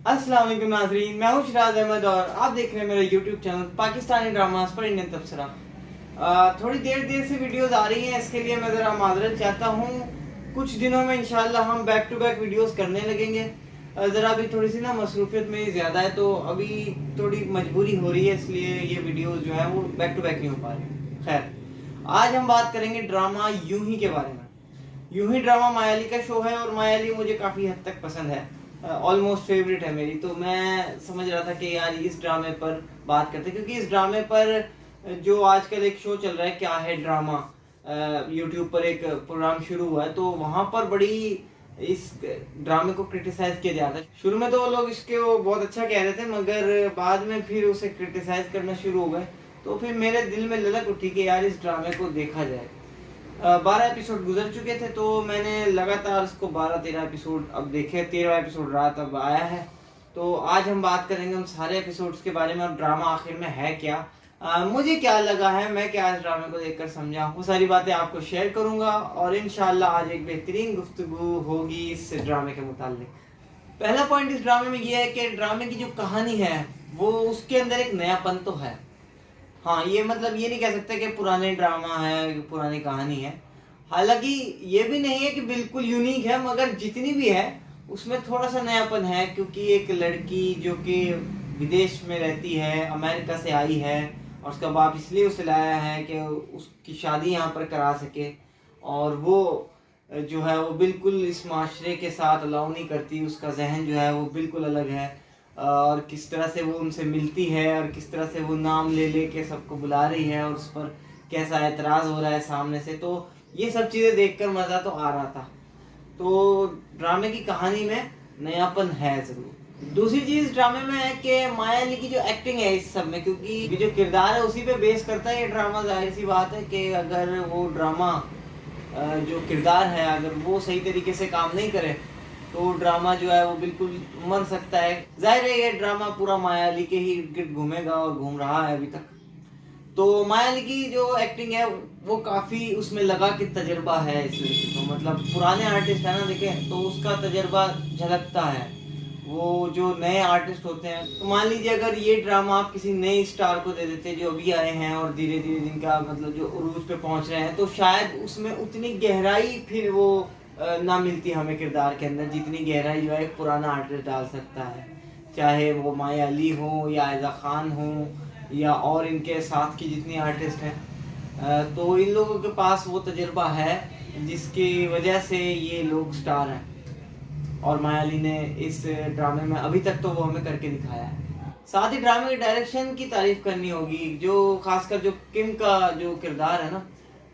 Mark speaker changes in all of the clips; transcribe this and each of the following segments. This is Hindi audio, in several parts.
Speaker 1: अस्सलाम वालेकुम नाज़रीन, मैं हूं शिराज अहमद और आप देख रहे हैं मेरा यूट्यूब चैनल पाकिस्तानी ड्रामास पर इंडियन तबसरा। थोड़ी देर से वीडियोस आ रही हैं, इसके लिए मैं ज़रा माजरत चाहता हूं। कुछ दिनों में इंशाल्लाह हम बैक टू बैक वीडियोस करने लगेंगे। ज़रा अभी थोड़ी सी ना मसरूफियत में ज़्यादा है, तो अभी थोड़ी मजबूरी हो रही है, इसलिए ये वीडियोस जो है वो बैक टू बैक नहीं हो पा रही। खैर, आज हम बात करेंगे ड्रामा यूं ही के बारे में। यूं ही ड्रामा मायाली का शो है और मायाली मुझे काफ़ी हद तक पसंद है, ऑलमोस्ट फेवरेट है मेरी। तो मैं समझ रहा था कि यार इस ड्रामे पर बात करते हैं, क्योंकि इस ड्रामे पर जो आजकल एक शो चल रहा है क्या है ड्रामा, यूट्यूब पर एक प्रोग्राम शुरू हुआ है, तो वहां पर बड़ी इस ड्रामे को क्रिटिसाइज किया जा रहा है। शुरू में तो वो लोग इसके वो बहुत अच्छा कह रहे थे, मगर बाद में फिर उसे क्रिटिसाइज करना शुरू हो गए। तो फिर मेरे दिल में ललक उठी कि यार इस ड्रामे को देखा जाए। 12 एपिसोड गुजर चुके थे, तो मैंने लगातार उसको 12-13 एपिसोड अब देखे। 13वां एपिसोड रात अब आया है, तो आज हम बात करेंगे उन सारे एपिसोड्स के बारे में और ड्रामा आखिर में है क्या, मुझे क्या लगा है, मैं क्या इस ड्रामे को देखकर समझा, वो सारी बातें आपको शेयर करूंगा और इंशाल्लाह आज एक बेहतरीन गुफ्तगू होगी इस ड्रामे के मुताल्लिक। पहला पॉइंट इस ड्रामे में यह है कि ड्रामे की जो कहानी है वो उसके अंदर एक नयापन तो है। हाँ, ये मतलब ये नहीं कह सकते कि पुराने ड्रामा है, पुरानी कहानी है। हालांकि ये भी नहीं है कि बिल्कुल यूनिक है, मगर जितनी भी है उसमें थोड़ा सा नयापन है, क्योंकि एक लड़की जो कि विदेश में रहती है, अमेरिका से आई है, और उसका बाप इसलिए उसे लाया है कि उसकी शादी यहाँ पर करा सके, और वो जो है वो बिल्कुल इस माशरे के साथ अलाउ नहीं करती, उसका जहन जो है वो बिल्कुल अलग है। और किस तरह से वो उनसे मिलती है और किस तरह से वो नाम ले ले के सबको बुला रही है और उस पर कैसा एतराज़ हो रहा है सामने से, तो ये सब चीज़ें देखकर मज़ा तो आ रहा था। तो ड्रामे की कहानी में नयापन है ज़रूर। दूसरी चीज़ ड्रामे में है कि मायाली की जो एक्टिंग है इस सब में, क्योंकि जो किरदार है उसी पे बेस करता है ये ड्रामा। जाहिर सी बात है कि अगर वो ड्रामा जो किरदार है अगर वो सही तरीके से काम नहीं करे तो ड्रामा जो है वो बिल्कुल मर सकता है। जाहिर है ये ड्रामा पूरा मायाली के ही इर्द गिर्द घूमेगा और घूम रहा है अभी तक। तो मायाली की जो एक्टिंग है वो काफ़ी उसमें लगा कि तजर्बा है इस लड़की को, मतलब पुराने आर्टिस्ट है ना, देखें तो उसका तजर्बा झलकता है। वो जो नए आर्टिस्ट होते हैं, तो मान लीजिए अगर ये ड्रामा आप किसी नए स्टार को दे देते जो अभी आए हैं और धीरे धीरे जिनका मतलब जो उरूज पे पहुंच रहे हैं, तो शायद उसमें उतनी गहराई फिर वो ना मिलती हमें किरदार के अंदर, जितनी गहराई जो है एक पुराना आर्टिस्ट डाल सकता है। चाहे वो माया अली हो या आयजा खान हो या और इनके साथ की जितनी आर्टिस्ट हैं, तो इन लोगों के पास वो तजुर्बा है जिसकी वजह से ये लोग स्टार हैं। और मायाली ने इस ड्रामे में अभी तक तो वो हमें करके दिखाया है। साथ ही ड्रामे के डायरेक्शन की तारीफ करनी होगी, जो खासकर जो किम का जो किरदार है ना,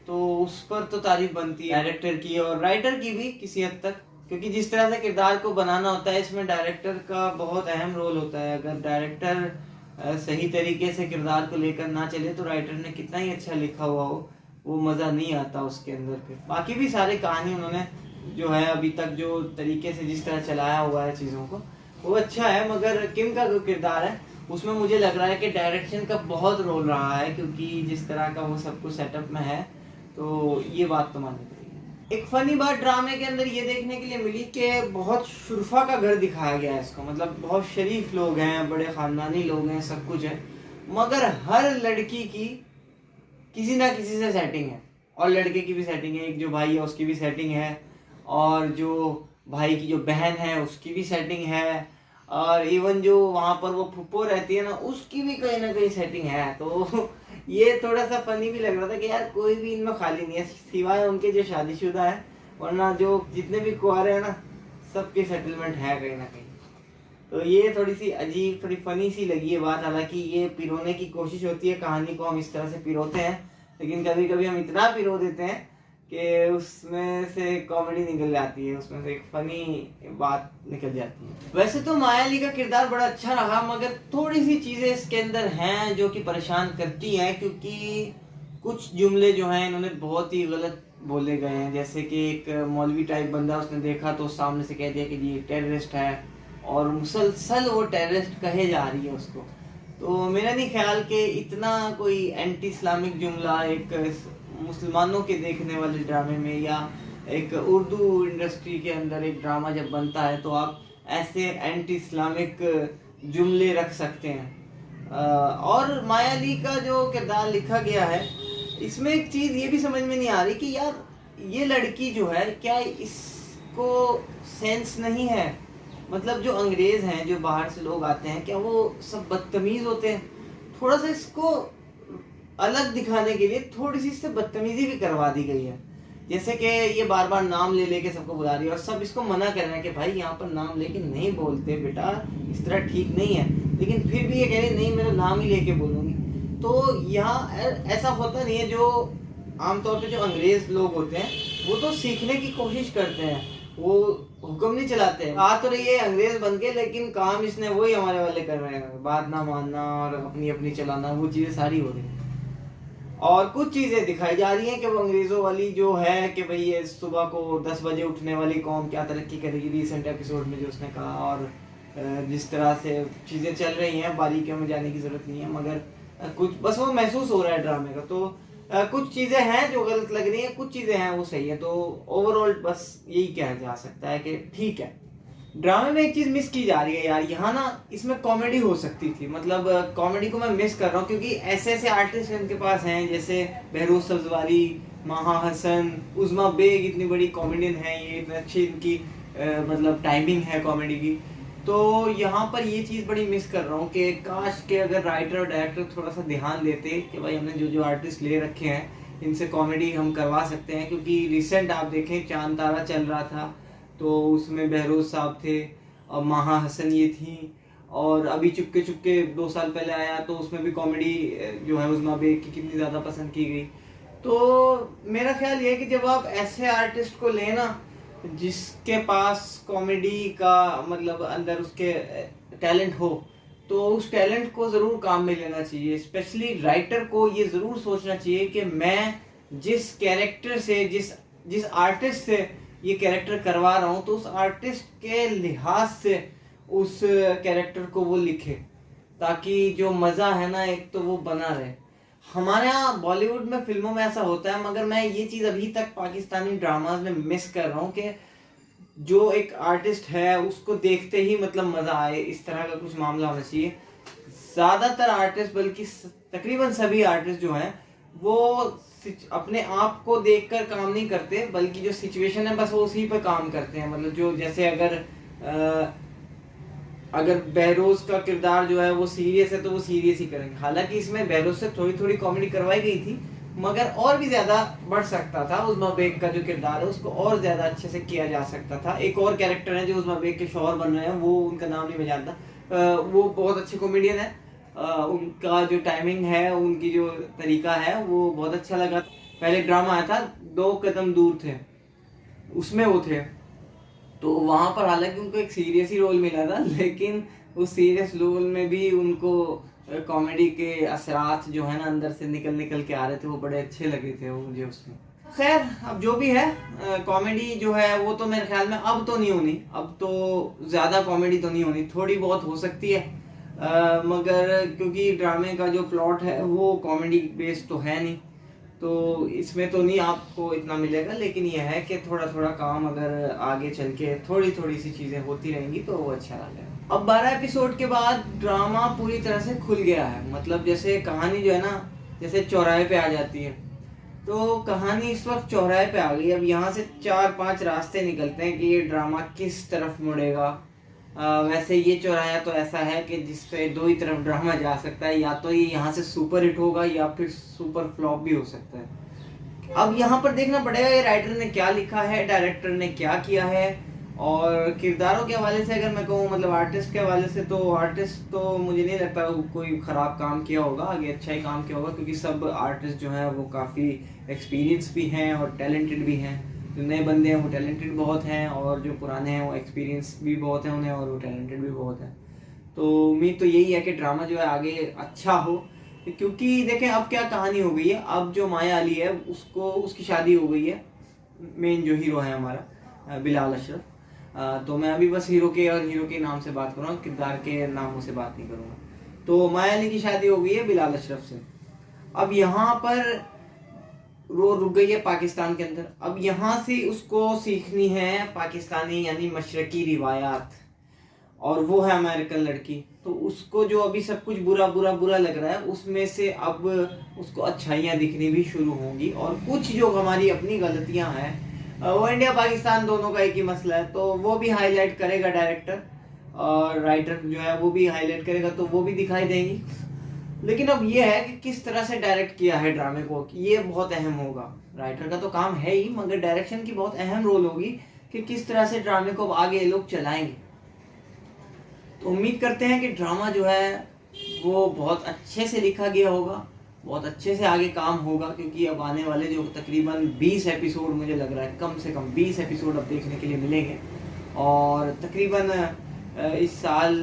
Speaker 1: तो उस पर तो तारीफ बनती है डायरेक्टर की और राइटर की भी किसी हद तक, क्योंकि जिस तरह से किरदार को बनाना होता है इसमें डायरेक्टर का बहुत अहम रोल होता है। अगर डायरेक्टर सही तरीके से किरदार को लेकर ना चले तो राइटर ने कितना ही अच्छा लिखा हुआ हो वो मज़ा नहीं आता उसके अंदर। फिर बाकी भी सारी कहानी उन्होंने जो है अभी तक जो तरीके से जिस तरह चलाया हुआ है चीज़ों को वो अच्छा है, मगर किम का जो किरदार है उसमें मुझे लग रहा है कि डायरेक्शन का बहुत रोल रहा है, क्योंकि जिस तरह का वो सब कुछ सेटअप में है, तो ये बात तो माननी पड़ेगी। एक फनी बात ड्रामे के अंदर ये देखने के लिए मिली कि बहुत शुरफा का घर दिखाया गया है इसको, मतलब बहुत शरीफ लोग हैं, बड़े ख़ानदानी लोग हैं, सब कुछ है, मगर हर लड़की की किसी ना किसी से सेटिंग है, और लड़के की भी सेटिंग है, एक जो भाई है उसकी भी सेटिंग है, और जो भाई की जो बहन है उसकी भी सेटिंग है, और इवन जो वहाँ पर वो फुप्पो रहती है ना उसकी भी कहीं ना कहीं सेटिंग है। तो ये थोड़ा सा फनी भी लग रहा था कि यार कोई भी इनमें खाली नहीं है सिवाय उनके जो शादीशुदा है, वरना जो जितने भी कुंवारे हैं ना सबकी सेटलमेंट है कहीं ना कहीं। तो ये थोड़ी सी अजीब, थोड़ी फनी सी लगी है बात। हालांकि ये पिरोने की कोशिश होती है, कहानी को हम इस तरह से पिरोते हैं, लेकिन कभी कभी हम इतना पिरो देते हैं कि उसमें से कॉमेडी निकल जाती है, उसमें से एक फनी बात निकल जाती है। वैसे तो मायाली का किरदार बड़ा अच्छा रहा, मगर थोड़ी सी चीज़ें इसके अंदर हैं जो कि परेशान करती हैं, क्योंकि कुछ जुमले जो हैं इन्होंने बहुत ही गलत बोले गए हैं। जैसे कि एक मौलवी टाइप बंदा उसने देखा तो सामने से कह दिया कि ये टेररिस्ट है, और मुसलसल वो टेररिस्ट कहे जा रही है उसको। तो मेरा नहीं ख्याल कि इतना कोई एंटी इस्लामिक जुमला एक मुसलमानों के देखने वाले ड्रामे में या एक उर्दू इंडस्ट्री के अंदर एक ड्रामा जब बनता है तो आप ऐसे एंटी इस्लामिक जुमले रख सकते हैं। और माया अली का जो किरदार लिखा गया है, इसमें एक चीज़ ये भी समझ में नहीं आ रही कि यार ये लड़की जो है, क्या इसको सेंस नहीं है? मतलब जो अंग्रेज हैं, जो बाहर से लोग आते हैं, क्या वो सब बदतमीज होते हैं? थोड़ा सा इसको अलग दिखाने के लिए थोड़ी सी इससे बदतमीजी भी करवा दी गई है। जैसे कि ये बार बार नाम ले लेके सबको बुला रही है और सब इसको मना कर रहे हैं कि भाई यहाँ पर नाम लेके नहीं बोलते बेटा, इस तरह ठीक नहीं है, लेकिन फिर भी ये कह रही नहीं, मेरा नाम ही लेके बोलूंगी। तो यहाँ ऐसा होता नहीं है। जो आमतौर पे जो अंग्रेज लोग होते हैं वो तो सीखने की कोशिश करते हैं, वो हुक्म नहीं चलाते हैं। आ तो रही है अंग्रेज बन के, लेकिन काम इसने वही हमारे वाले कर रहे हैं, बात ना मानना और अपनी अपनी चलाना, वो चीजें सारी हो रही हैं। और कुछ चीजें दिखाई जा रही हैं कि वो अंग्रेजों वाली जो है कि भाई ये सुबह को 10 बजे उठने वाली कौम क्या तरक्की करेगी, रिसेंट एपिसोड में जो उसने कहा। और जिस तरह से चीजें चल रही हैं, बारीकियों में जाने की जरूरत नहीं है, मगर कुछ बस वो महसूस हो रहा है ड्रामे का। तो कुछ चीजें हैं जो गलत लग रही हैं, कुछ चीजें हैं वो सही है। तो ओवरऑल बस यही कहा जा सकता है कि ठीक है। ड्रामे में एक चीज मिस की जा रही है यार, यहाँ ना इसमें कॉमेडी हो सकती थी। मतलब कॉमेडी को मैं मिस कर रहा हूँ, क्योंकि ऐसे ऐसे आर्टिस्ट इनके पास हैं, जैसे बहरोज सब्जवारी, माहा हसन, उज़मा बेग, इतनी बड़ी कॉमेडियन है ये, इतनी अच्छी इनकी मतलब टाइमिंग है कॉमेडी की। तो यहाँ पर ये चीज़ बड़ी मिस कर रहा हूँ कि काश के अगर राइटर और डायरेक्टर थोड़ा सा ध्यान देते कि भाई हमने जो जो आर्टिस्ट ले रखे हैं इनसे कॉमेडी हम करवा सकते हैं। क्योंकि रिसेंट आप देखें चांद तारा चल रहा था, तो उसमें बहरोज साहब थे और माहा हसन ये थी। और अभी चुपके चुपके 2 साल पहले आया, तो उसमें भी कॉमेडी जो है उज़मा बेग की कितनी ज़्यादा पसंद की गई। तो मेरा ख्याल ये है कि जब आप ऐसे आर्टिस्ट को लेना जिसके पास कॉमेडी का मतलब अंदर उसके टैलेंट हो, तो उस टैलेंट को ज़रूर काम में लेना चाहिए। स्पेशली राइटर को ये ज़रूर सोचना चाहिए कि मैं जिस कैरेक्टर से, जिस आर्टिस्ट से ये कैरेक्टर करवा रहा हूँ, तो उस आर्टिस्ट के लिहाज से उस कैरेक्टर को वो लिखे, ताकि जो मज़ा है ना एक तो वो बना रहे। हमारे यहाँ बॉलीवुड में फिल्मों में ऐसा होता है, मगर मैं ये चीज़ अभी तक पाकिस्तानी ड्रामाज में मिस कर रहा हूँ कि जो एक आर्टिस्ट है उसको देखते ही मतलब मज़ा आए, इस तरह का कुछ मामला होना चाहिए। ज़्यादातर आर्टिस्ट, बल्कि तकरीबन सभी आर्टिस्ट जो हैं वो अपने आप को देखकर काम नहीं करते, बल्कि जो सिचुएशन है बस वो उसी पर काम करते हैं। मतलब जो जैसे अगर बहरोज का किरदार जो है वो सीरियस है तो वो सीरियस ही करेंगे। हालांकि इसमें बहरोज से थोड़ी थोड़ी कॉमेडी करवाई गई थी, मगर और भी ज्यादा बढ़ सकता था। उज़मा बेग का जो किरदार है उसको और ज्यादा अच्छे से किया जा सकता था। एक और कैरेक्टर है जो उज़मा बेग के शौहर बन रहे हैं, वो उनका नाम नहीं मैं जानता, वो बहुत अच्छे कॉमेडियन है। उनका जो टाइमिंग है, उनकी जो तरीका है वो बहुत अच्छा लगा। पहले ड्रामा आया था 2 कदम दूर थे, उसमें वो थे, तो वहाँ पर हालांकि उनको एक सीरियस ही रोल मिला था, लेकिन उस सीरियस रोल में भी उनको कॉमेडी के असरात जो है ना अंदर से निकल के आ रहे थे, वो बड़े अच्छे लगे थे वो मुझे उसमें। खैर अब जो भी है, कॉमेडी जो है वो तो मेरे ख्याल में अब तो नहीं होनी, अब तो ज़्यादा कॉमेडी तो नहीं होनी, थोड़ी बहुत हो सकती है, मगर क्योंकि ड्रामे का जो प्लॉट है वो कॉमेडी बेस्ड तो है नहीं, तो इसमें तो नहीं आपको इतना मिलेगा। लेकिन यह है कि थोड़ा थोड़ा काम अगर आगे चल के थोड़ी थोड़ी सी चीज़ें होती रहेंगी तो वो अच्छा लगेगा। अब 12 एपिसोड के बाद ड्रामा पूरी तरह से खुल गया है। मतलब जैसे कहानी जो है ना, जैसे चौराहे पे आ जाती है, तो कहानी इस वक्त चौराहे पे आ गई। अब यहाँ से 4-5 रास्ते निकलते हैं कि ये ड्रामा किस तरफ मुड़ेगा। वैसे ये चौराहा तो ऐसा है कि जिससे 2 ही तरफ ड्रामा जा सकता है, या तो ये यहाँ से सुपर हिट होगा या फिर सुपर फ्लॉप भी हो सकता है। अब यहाँ पर देखना पड़ेगा ये राइटर ने क्या लिखा है, डायरेक्टर ने क्या किया है। और किरदारों के हवाले से अगर मैं कहूँ, मतलब आर्टिस्ट के हवाले से, तो आर्टिस्ट तो मुझे नहीं लगता कोई ख़राब काम किया होगा, आगे अच्छा ही काम किया होगा, क्योंकि सब आर्टिस्ट जो हैं वो काफ़ी एक्सपीरियंस भी हैं और टैलेंटेड भी हैं। जो नए बंदे हैं वो टैलेंटेड बहुत हैं, और जो पुराने हैं वो एक्सपीरियंस भी बहुत है उन्हें, और वो टैलेंटेड भी बहुत है। तो उम्मीद तो यही है कि ड्रामा जो है आगे अच्छा हो, क्योंकि देखें अब क्या कहानी हो गई है। अब जो माया अली है उसकी शादी हो गई है, मेन जो हीरो है हमारा बिलाल अशरफ। तो मैं अभी बस हीरो के नाम से बात करूँगा, किरदार के नामों से बात नहीं करूँगा। तो माया अली की शादी हो गई है बिलाल अशरफ से। अब यहाँ पर रुक गई है पाकिस्तान के अंदर। अब यहाँ से उसको सीखनी है पाकिस्तानी यानी मशरकी रिवायात। और वो है अमेरिकन लड़की। तो उसको जो अभी सब कुछ बुरा बुरा बुरा लग रहा है, उसमें से अब उसको अच्छाइयाँ दिखनी भी शुरू होंगी। और कुछ जो हमारी अपनी गलतियाँ हैं, वो इंडिया पाकिस्तान दोनों का एक ही मसला है, तो वो भी हाईलाइट करेगा डायरेक्टर, और राइटर जो है वो भी हाईलाइट करेगा, तो वो भी दिखाई देंगी। लेकिन अब ये है कि किस तरह से डायरेक्ट किया है ड्रामे को, ये बहुत अहम होगा। राइटर का तो काम है ही, मगर डायरेक्शन की बहुत अहम रोल होगी कि किस तरह से ड्रामे को आगे ये लोग चलाएंगे। तो उम्मीद करते हैं कि ड्रामा जो है वो बहुत अच्छे से लिखा गया होगा, बहुत अच्छे से आगे काम होगा, क्योंकि अब आने वाले जो तकरीबन 20 एपिसोड, मुझे लग रहा है कम से कम 20 एपिसोड अब देखने के लिए मिलेंगे। और तकरीबन इस साल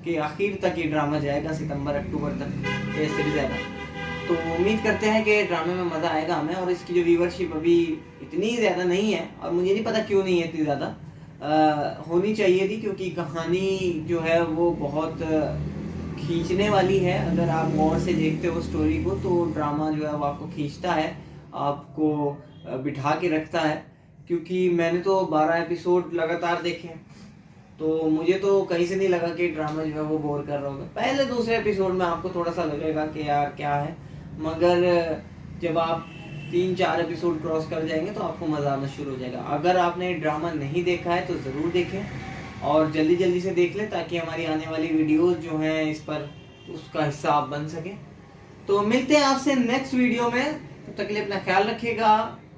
Speaker 1: के आखिर तक ये ड्रामा जाएगा, सितंबर अक्टूबर तक ये सीरीज आएगा। तो उम्मीद करते हैं कि ड्रामे में मज़ा आएगा हमें। और इसकी जो व्यूवरशिप अभी इतनी ज़्यादा नहीं है, और मुझे नहीं पता क्यों नहीं है इतनी ज़्यादा, होनी चाहिए थी, क्योंकि कहानी जो है वो बहुत खींचने वाली है। अगर आप गौर से देखते हो स्टोरी को, तो ड्रामा जो है वो आपको खींचता है, आपको बिठा के रखता है। क्योंकि मैंने तो 12 एपिसोड लगातार देखे, तो मुझे तो कहीं से नहीं लगा कि ड्रामा जो है वो बोर कर रहा होगा। पहले दूसरे एपिसोड में आपको थोड़ा सा लगेगा कि यार क्या है, मगर जब आप 3-4 एपिसोड क्रॉस कर जाएंगे तो आपको मज़ा आना शुरू हो जाएगा। अगर आपने ड्रामा नहीं देखा है तो ज़रूर देखें, और जल्दी जल्दी से देख लें, ताकि हमारी आने वाली वीडियोस जो हैं इस पर उसका हिस्सा आप बन सकें। तो मिलते हैं आपसे नेक्स्ट वीडियो में, तब तक के लिए अपना ख्याल रखिएगा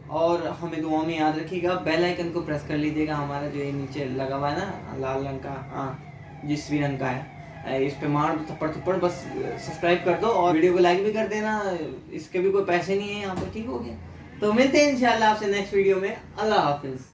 Speaker 1: और हमें दुआ में याद रखिएगा। बेल आइकन को प्रेस कर लीजिएगा, हमारा जो ये नीचे लगा हुआ है ना लाल रंग का, हाँ जिस भी रंग का है, इस पे मार थप्पड़ थप्पड़, बस सब्सक्राइब कर दो और वीडियो को लाइक भी कर देना। इसके भी कोई पैसे नहीं है यहाँ पे, ठीक हो गया। तो मिलते हैं इंशाल्लाह आपसे नेक्स्ट वीडियो में। अल्लाह हाफिज़।